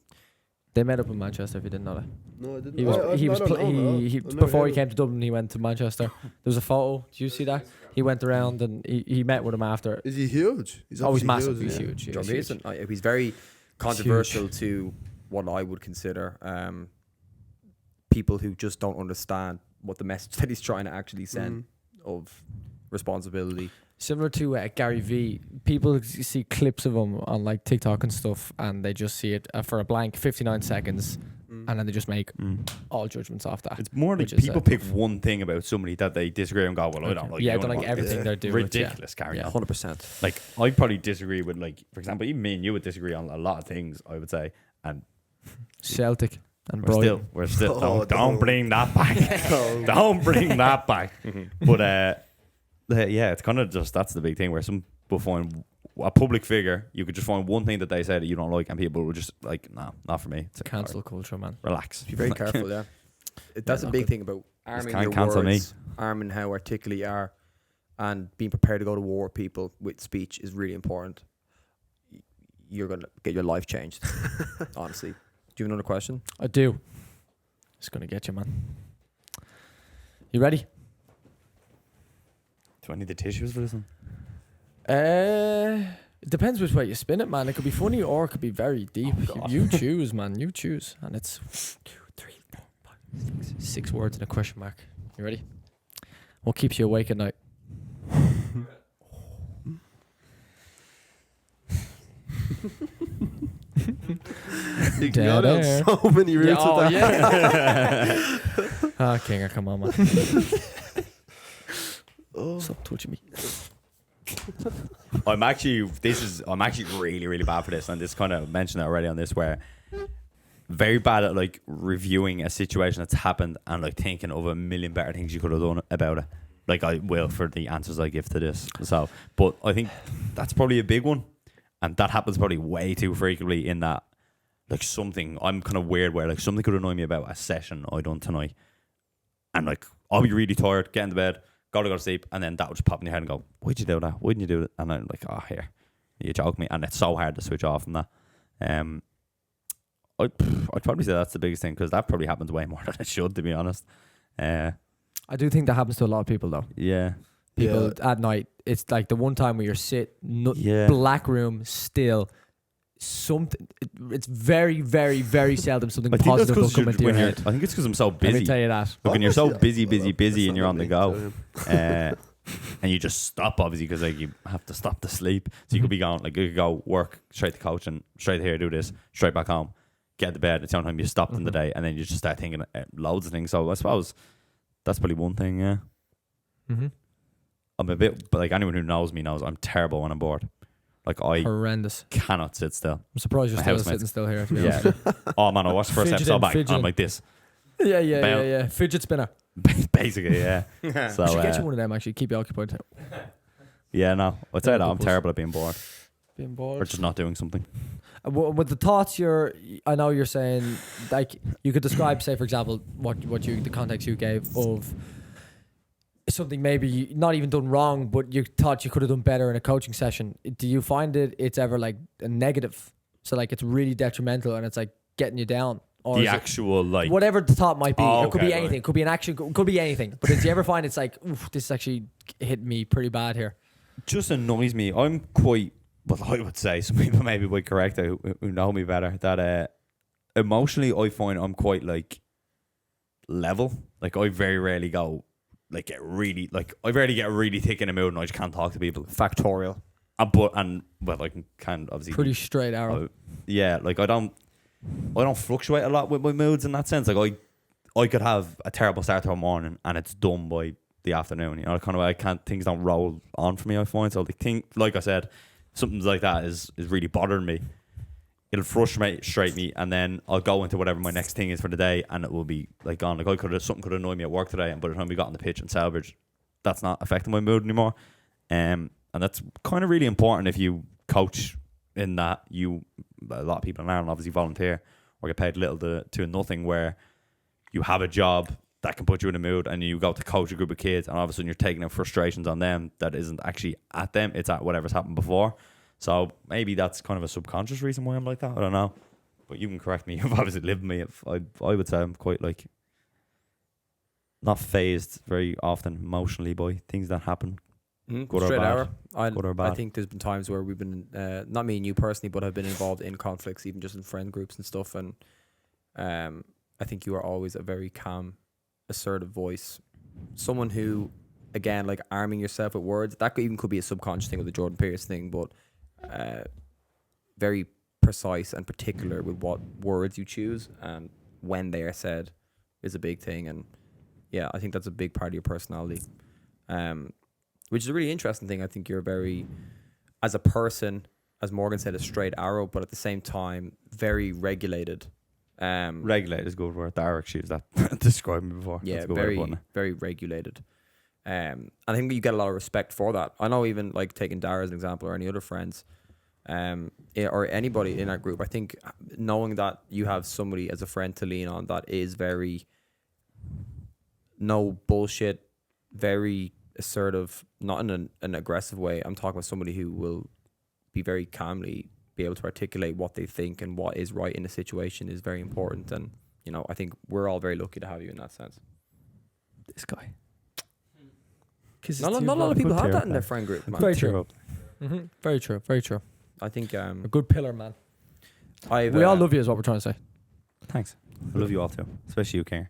They met up in Manchester, if you didn't know that. No, I didn't. He before he came to Dublin, he went to Manchester. There was a photo. Do you see that? He went around and he met with him after. Is he huge? He's Oh, he's obviously massive. huge, He's yeah. huge. John He's huge. Pearson, he's very controversial to what I would consider people who just don't understand what the message that he's trying to actually send of responsibility. Similar to Gary V, people see clips of him on like TikTok and stuff, and they just see it for a blank 59 seconds, and then they just make all judgments off that. It's more like which is, people pick one thing about somebody that they disagree and go, well, I don't like. Yeah, I you don't like want everything this. they're doing. Ridiculous, Gary. Yeah. 100%. Like, I probably disagree with, like, for example, even me and you would disagree on a lot of things, I would say. And Celtic and Brighton. we're still, Oh, don't no. bring that back. Don't bring that back. But, yeah, it's kind of just, that's the big thing where some people find a public figure, you could just find one thing that they say that you don't like, and people will just like, no, not for me. It's like, Cancel culture, man. relax. Be very careful, yeah. That's Yeah, a big not thing about arming can't your cancel me. words, arming how articulate you are, and being prepared to go to war with people with speech is really important. You're going to get your life changed, honestly. Do you have another question? I do. It's gonna get you, man. You ready? Do I need the tissues for this one? It depends which way you spin it, man. It could be funny or it could be very deep. You choose, man. You choose. And it's 1, 2, 3, 4, 5, 6. 6 words and a question mark. You ready? What keeps you awake at night? You can go down Dead so many routes with that. yeah. Kinger, come on, man. Stop touching me. I'm actually really, really bad for this, and this kind of mentioned it already on this, where very bad at like reviewing a situation that's happened and like thinking of a million better things you could have done about it. Like I will for the answers I give to this. So, but I think that's probably a big one, and that happens probably way too frequently. In that, like something I'm kind of weird where like something could annoy me about a session I done tonight, and like I'll be really tired, get into bed, go to sleep, and then that would just pop in your head and go, why'd you do that? Why didn't you do it? And I'm like, oh, here, you joke me. And it's so hard to switch off from that. I'd probably say that's the biggest thing, because that probably happens way more than it should, to be honest. I do think that happens to a lot of people, though. Yeah. People at night, it's like the one time where you're Yeah. black room, still something. It's very, very, very seldom something I think that's positive will because come into your head. I think it's because I'm so Let me busy. tell you that. Look, when you're so busy, That's and not you're on the me, go, so, and you just stop obviously because like you have to stop to sleep. So you could be going like you could go work straight to coach and straight here do this, straight back home, get to bed. It's the only time you stopped in the day, and then you just start thinking loads of things. So I suppose that's probably one thing. Yeah, Mm-hmm. I'm a bit, but like anyone who knows me knows I'm terrible when I'm bored. Like I Horrendous. cannot sit still. I'm surprised you're My still housemates. sitting still here. To be honest. Yeah. Oh man, I watched the first Fidgeting, episode back. And I'm fidgeting. like this, Yeah. Fidget spinner. basically. Yeah. So Should get you one of them actually. Keep you occupied. yeah, no, I'd say that I'm Couples. terrible at being bored Being or bored. just not doing something. With the thoughts I know you're saying, like you could describe, say for example, the context you gave of something maybe not even done wrong, but you thought you could have done better in a coaching session. Do you find it's ever like a negative? So like it's really detrimental and it's like getting you down. Or The is it- actual like whatever the thought might be. Oh, It could okay, be right. anything. It could be an action. It could be anything. But did you ever find it's like, oof, this actually hit me pretty bad here? just annoys me. I'm quite, well, I would say some people maybe would correct it who know me better that emotionally I find I'm quite like level. Like I very rarely go like get really like I rarely get really thick in a mood and I just can't talk to people. Factorial. But I can obviously Pretty straight arrow. yeah, like I don't fluctuate a lot with my moods in that sense. Like I could have a terrible start to a morning and it's done by the afternoon. You know, kind of I can't things don't roll on for me. I find so the thing, like I said, something like that is really bothering me. It'll frustrate me, and then I'll go into whatever my next thing is for the day, and it will be like gone. Like something could annoy me at work today, and by the time we got on the pitch and salvage, that's not affecting my mood anymore. And that's kind of really important if you coach in that a lot of people now obviously volunteer or get paid little to nothing, where you have a job that can put you in a mood and you go to coach a group of kids and all of a sudden you're taking out frustrations on them that isn't actually at them, it's at whatever's happened before. So maybe that's kind of a subconscious reason why I'm like that. I don't know, but you can correct me. You've obviously lived with me. I would say I'm quite like not phased very often emotionally by things that happen. Good or Straight bad. arrow. Good or I bad. think there's been times where we've been, not me and you personally, but I've been involved in conflicts, even just in friend groups and stuff. And I think you are always a very calm, assertive voice. Someone who, again, like arming yourself with words, that could be a subconscious thing with the Jordan Pierce thing, but very precise and particular with what words you choose and when they are said is a big thing. And yeah, I think that's a big part of your personality. Which is a really interesting thing. I think you're very, as a person, as Morgan said, a straight arrow, but at the same time, very regulated. Regulate is a good word. Derek used that described me before. Yeah, That's a good way of very, putting it. very regulated. I think you get a lot of respect for that. I know even like taking Dara as an example or any other friends, or anybody in our group, I think knowing that you have somebody as a friend to lean on that is very no bullshit, very assertive, not in an aggressive way. I'm talking about somebody who will be very calmly be able to articulate what they think and what is right in a situation is very important. And you know, I think we're all very lucky to have you in that sense. This guy. Not a lot of people Good have that in therapy. their friend group, man. Very true. Mm-hmm. Very true. Very true. I think A good pillar, man. we We all love you, is what we're trying to say. Thanks. I love you all too, especially you, Karen.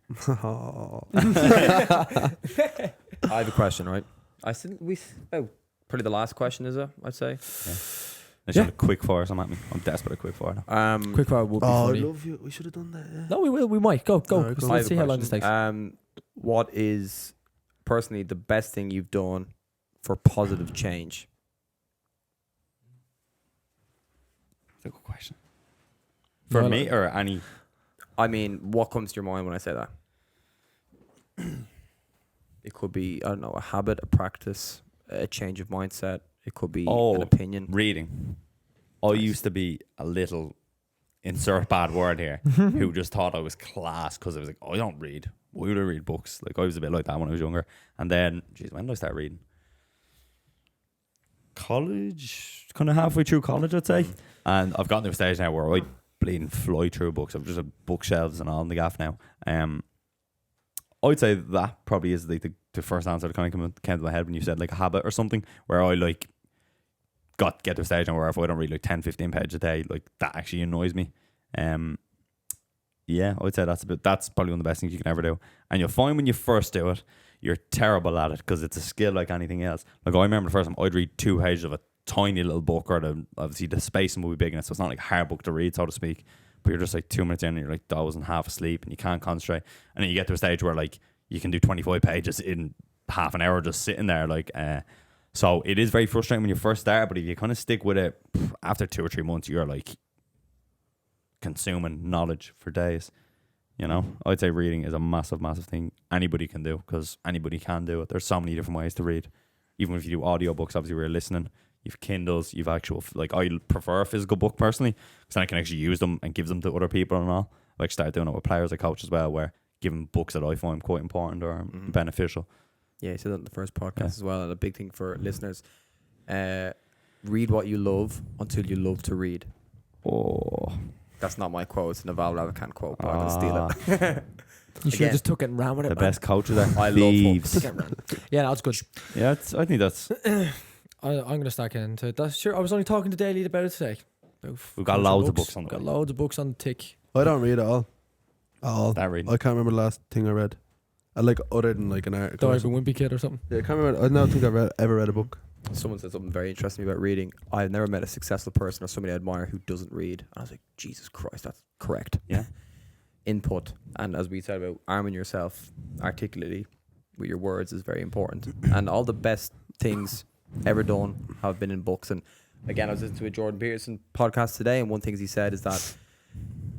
I have a question, right? I think probably the last question is it? I'd say. I should have quick fire some at me. I'm desperate at quick fire now. Quickfire would be I funny. love you. We should have done that. Yeah. No, we will. We might. Go. Alright, So go. I let's have a see how long this question. takes. What is personally the best thing you've done for positive change? That's a good question. For Well, me or any? I mean, what comes to your mind when I say that? It could be, I don't know, a habit, a practice, a change of mindset. It could be an opinion. Reading. I used to be a little, insert bad word here, who just thought I was class because I was like, I don't read. Why would I read books? Like I was a bit like that when I was younger. And then, geez, when did I start reading? College, kind of halfway through college, I'd say. And I've gotten to a stage now where I bleeding fly through books. I've just have bookshelves and all in the gaff now. I'd say that probably is like the first answer that kind of came to my head when you said like a habit or something where I like get to a stage now where if I don't read like 10, 15 pages a day, like that actually annoys me. Yeah, I would say that's probably one of the best things you can ever do. And you'll find when you first do it, you're terrible at it because it's a skill like anything else. Like I remember the first time I'd read 2 pages of a tiny little book, or obviously the spacing will be big in it, so it's not like a hard book to read, so to speak. But you're just like 2 minutes in and you're like dozing, half asleep, and you can't concentrate. And then you get to a stage where like you can do 25 pages in half an hour just sitting there. Like, so it is very frustrating when you first start, but if you kind of stick with it, after 2 or 3 months, you're like consuming knowledge for days. You know, I'd say reading is a massive, massive thing anybody can do, because anybody can do it. There's so many different ways to read. Even if you do audiobooks, obviously we're listening. You've Kindles, you've actual, like I prefer a physical book personally, because then I can actually use them and give them to other people and all. Like start doing it with players I coach as well, where giving books that I find quite important or beneficial. Yeah, you said that in the first podcast as well, and a big thing for listeners. Read what you love until you love to read. Oh, that's not my quote. It's a Naval Ravikant quote, but I'm going to steal it. You should have just took it and ran with it. The man. best coaches are I love thieves. books. Took it and ran. Yeah, that's good. Yeah, I think that's... I'm going to start getting into it. That's sure. I was only talking to Daly about it today. We've got loads of books on the Got way. loads of books on the tick. I don't read at all. At all. That reading. I can't remember the last thing I read. I like other than like an article. Don't or like a something. wimpy kid or something. Yeah, I can't remember. I don't think I've ever read a book. Someone said something very interesting about reading. I've never met a successful person or somebody I admire who doesn't read. And I was like, Jesus Christ, that's correct. Yeah. Input. And as we said about arming yourself articulately with your words is very important. And all the best things ever done have been in books. And again, I was listening to a Jordan Peterson podcast today, and one thing he said is that,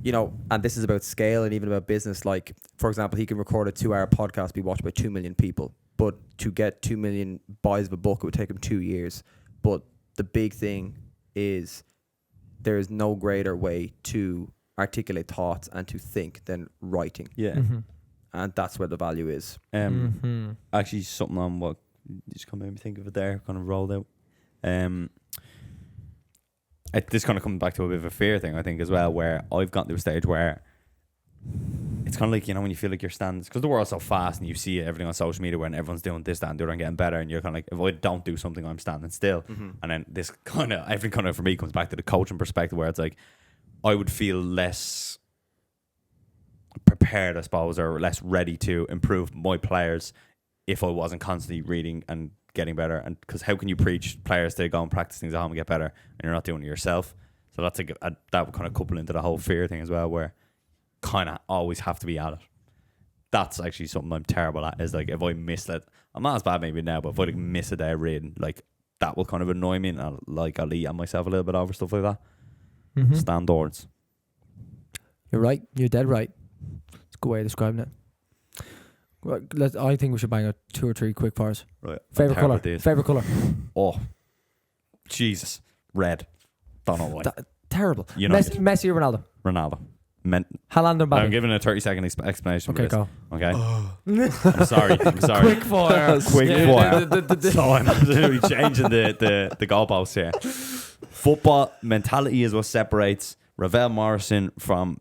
you know, and this is about scale and even about business. Like, for example, he can record a 2-hour podcast, be watched by 2 million people. But to get 2 million buys of a book, it would take him 2 years. But the big thing is there is no greater way to articulate thoughts and to think than writing. Yeah. Mm-hmm. And that's where the value is. Actually, something on what you just kind of made me think of it there, kind of rolled out. This kind of comes back to a bit of a fear thing, I think, as well, where I've gotten to a stage where it's kind of like, you know, when you feel like you're standing, because the world's so fast and you see everything on social media when everyone's doing this, that, and the other and getting better, and you're kind of like, if I don't do something, I'm standing still. And then this kind of, everything kind of for me comes back to the coaching perspective, where it's like, I would feel less prepared, I suppose, or less ready to improve my players if I wasn't constantly reading and getting better. And because how can you preach players to go and practice things at home and get better and you're not doing it yourself? So that's like that would kind of couple into the whole fear thing as well, where kind of always have to be at it. That's actually something I'm terrible at, is like if I miss it, I'm not as bad maybe now, but if I like miss a day of reading, like that will kind of annoy me, and I'll eat on myself a little bit over stuff like that. Standards. You're right. You're dead right. It's a good way of describing it. Right, I think we should bang out 2 or 3 quick fires. Right. Favorite colour. These. Favorite colour. Oh, Jesus. Red. Don't know why. Terrible. You know, Messi or Ronaldo? Ronaldo. Haaland or Mbappe? I'm giving a 30-second explanation Okay, for this. go. Okay. I'm sorry. Quick fire. Quick fire. So I'm absolutely changing the goalposts here. Football mentality is what separates Ravel Morrison from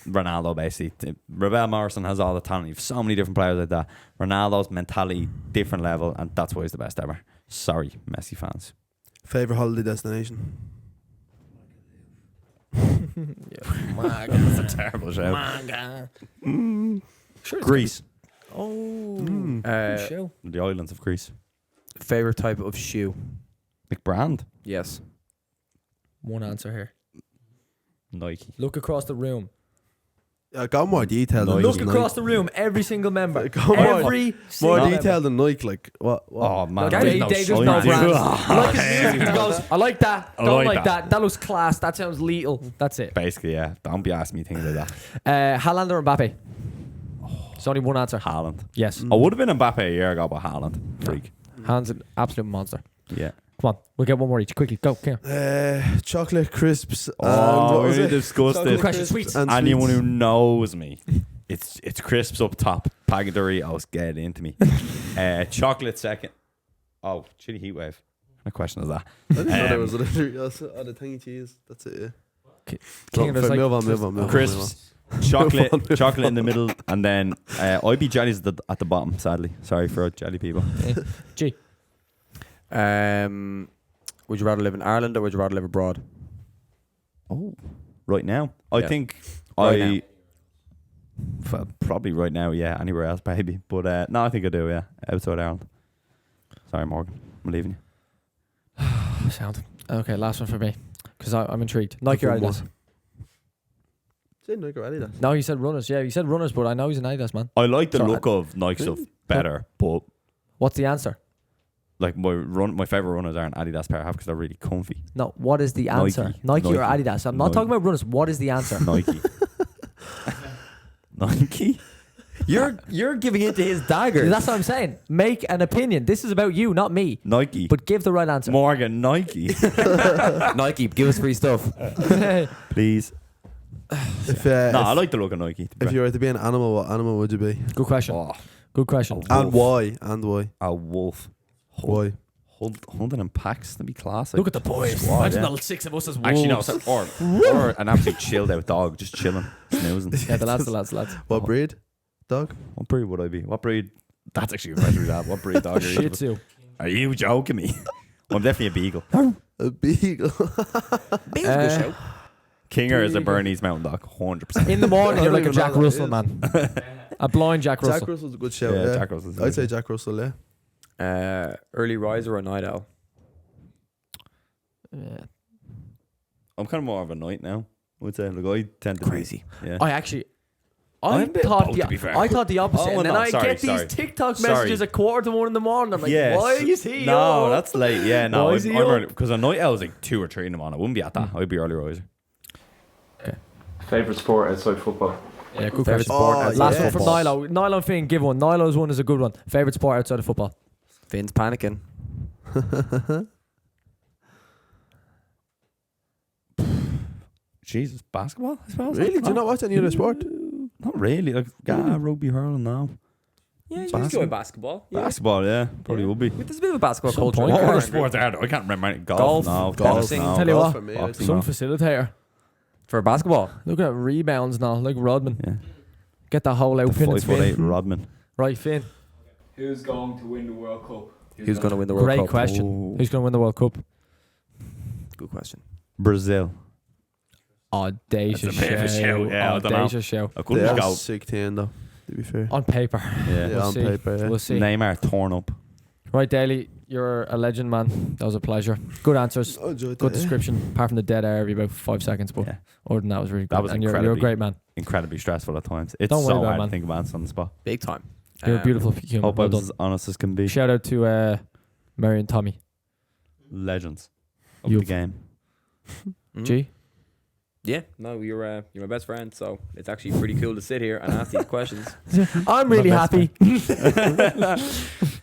Ronaldo, basically. Ravel Morrison has all the talent. You have so many different players like that. Ronaldo's mentality, different level, and that's why he's the best ever. Sorry, Messi fans. Favorite holiday destination? That's a terrible show. Greece. Show. The islands of Greece. Favorite type of shoe? Big brand. Yes. One answer here. Nike. Look across the room. I got more detail than Look just across the room. Every single member. Come on. Every single more member. detail than Nike. Like what? Oh man, They just know brands. I like his Okay. music. He goes, I like that. I Don't like like that. That looks class. That sounds lethal. That's it. Basically, yeah. Don't be asking me things like that. Haaland or Mbappe? It's only one answer. Haaland. Yes. I would have been Mbappe a year ago, but Haaland. Freak. Haaland's an absolute monster. Yeah. Come on. We'll get one more each. Quickly. Go. Come Chocolate crisps. Oh, and what we was need it? to discuss Chocolate this. Question, crisps sweets. and Anyone sweets. who knows me, it's crisps up top, bag of Doritos, get into me. Chocolate second. Oh, chili heat wave. What question is that? I didn't know there was a the tangy cheese. That's it. Yeah. King, there's like- Move on. Crisps, chocolate in the middle, and then IB jellies at the bottom. Sadly, sorry for jelly people. Would you rather live in Ireland or would you rather live abroad? Oh, right now. I Yeah. think Right probably right now. Yeah, anywhere else, maybe. But no, I think I do. Yeah, outside Ireland. Sorry, Morgan. I'm leaving you. Sound. Okay, last one for me. Because I'm intrigued. Nike or From what? Adidas? Say Nike or Adidas. No, he said runners. Yeah, he said runners, but I know he's an Adidas man. I like the Sorry, look of Nike stuff better, but What's the answer? like my favorite runners are an Adidas pair I have because they're really comfy. No, what is the answer? Nike or Nike. Adidas? I'm not Nike. talking about runners. What is the answer? Nike. Nike. You're giving into his daggers. That's what I'm saying. Make an opinion. This is about you, not me. Nike. But give the right answer. Morgan, Nike. Nike, give us free stuff. Please. If, No, I if, like the look of Nike. to be if fair. you were to be an animal, what animal would you be? Good question. Oh, Good question. And wolf. why? And why? A wolf. Why? Hunting in packs to be classic. Look at the boys. Squad, Imagine yeah. all 6 of us as wolves. Actually, no, or an absolute chilled out dog, just chilling, snoozing. Yeah, the lads. What breed? Dog? What breed would I be? What breed? That's actually a question to have. What breed dog are you? Shih Tzu. Are you joking me? I'm definitely a beagle. A beagle. Kinger is a Beagle. Bernese mountain dog, 100%. In the morning, I you're don't like a even Jack know what Russell that man. A blind Jack Russell. Jack Russell's a good shout. Yeah, Yeah, Jack Russell's a I'd good say shout. Jack Russell. Yeah. Early riser or night owl? Yeah. I'm kind of more of a night now. I would say, like, I tend to Crazy. Be, yeah. I I'm a bit thought both, to be fair. I thought the opposite, Oh, and then no, I sorry, get these sorry. TikTok Sorry. messages at 1:45 in the morning. I'm like, Yes. why is he? No, up? that's late. Yeah, no, Why I'm is he up? because a night owl is like 2 or 3 in the morning. I wouldn't be at that. I'd be early riser. Favourite sport outside football? Yeah, good Favorite question. sport Oh, outside Last yeah. one from Nilo. Nilo Finn, give one. Nilo's one is a good one. Favorite sport outside of football? Finn's panicking. Jesus, basketball, I suppose. Really? Do you not watch any other sport? Not really. Like, rugby, hurling now. Yeah, you enjoy basketball. Basketball, yeah, probably would be. There's a bit of a basketball Some culture. point. What Yeah. other sports are there? I can't remember. Golf, Golf. no. Golf. Tennis, no. Tell you Golf what, for me, boxing, some no. facilitator. For basketball. Look at rebounds now, like Rodman. Yeah. Get that hole out, The pin and 5'8" spin. Rodman. Right, Finn. Who's going to win the World Cup? Who's going to win the World Great Cup? question. Ooh. Who's going to win the World Cup? Good question. Brazil. Audacious That's a bit of a show. shout, yeah, I don't know. Audacious show. I couldn't They're go. a sick team though, to be fair. On paper. Yeah. Yeah, We'll on see. paper, yeah. We'll see. Neymar torn up. Right, Daly, you're a legend, man. That was a pleasure. Good answers. I enjoyed Good that, yeah. description. Apart from the dead air every about 5 seconds, but Yeah. other than that was really good. That was and you're a incredibly- great man. Incredibly stressful at times. It's Don't worry so about it, hard man. to think of answers on the spot. Big time. You're a beautiful human. Hope Well I was done. as honest as can be. Shout out to Mary and Tommy. Legends of You- the game. Mm. G. Yeah, no, you're my best friend, so it's actually pretty cool to sit here and ask these questions. I'm really My best happy.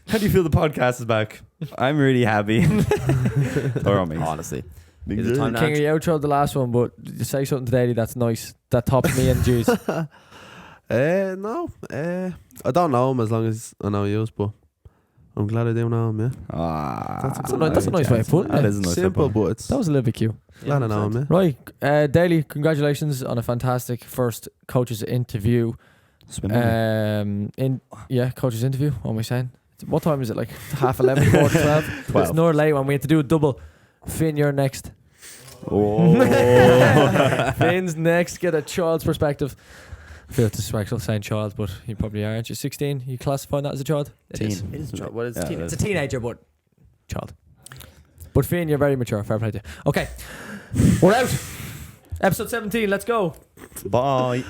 How do you feel the podcast is back? I'm really happy. Throw on me. Honestly. Big Is it deal. time to King, you outroed the last one, but you say something to Daly that's nice. That tops me and G's. No. I don't know him as long as I know you, but I'm glad I do know him, yeah. That's a nice way of putting That it. is a nice way of Simple, putting it. but it's That was a little bit cute. glad I know him, yeah. Right, Daly, congratulations on a fantastic first coach's interview. Coach's interview. What am I saying? What time is it? Like 11:30, 12. 12. It's not late when we had to do a double. Finn, you're next. Oh. Finn's next. Get a child's perspective. I feel disrespectful saying child, but you probably are, aren't you? 16. You classifying that as a child? Teen. It is what is Yeah, teen? it It's is. a teenager, but child. But Finn, you're very mature. Fair play to you. Okay, we're out. Episode 17. Let's go. Bye.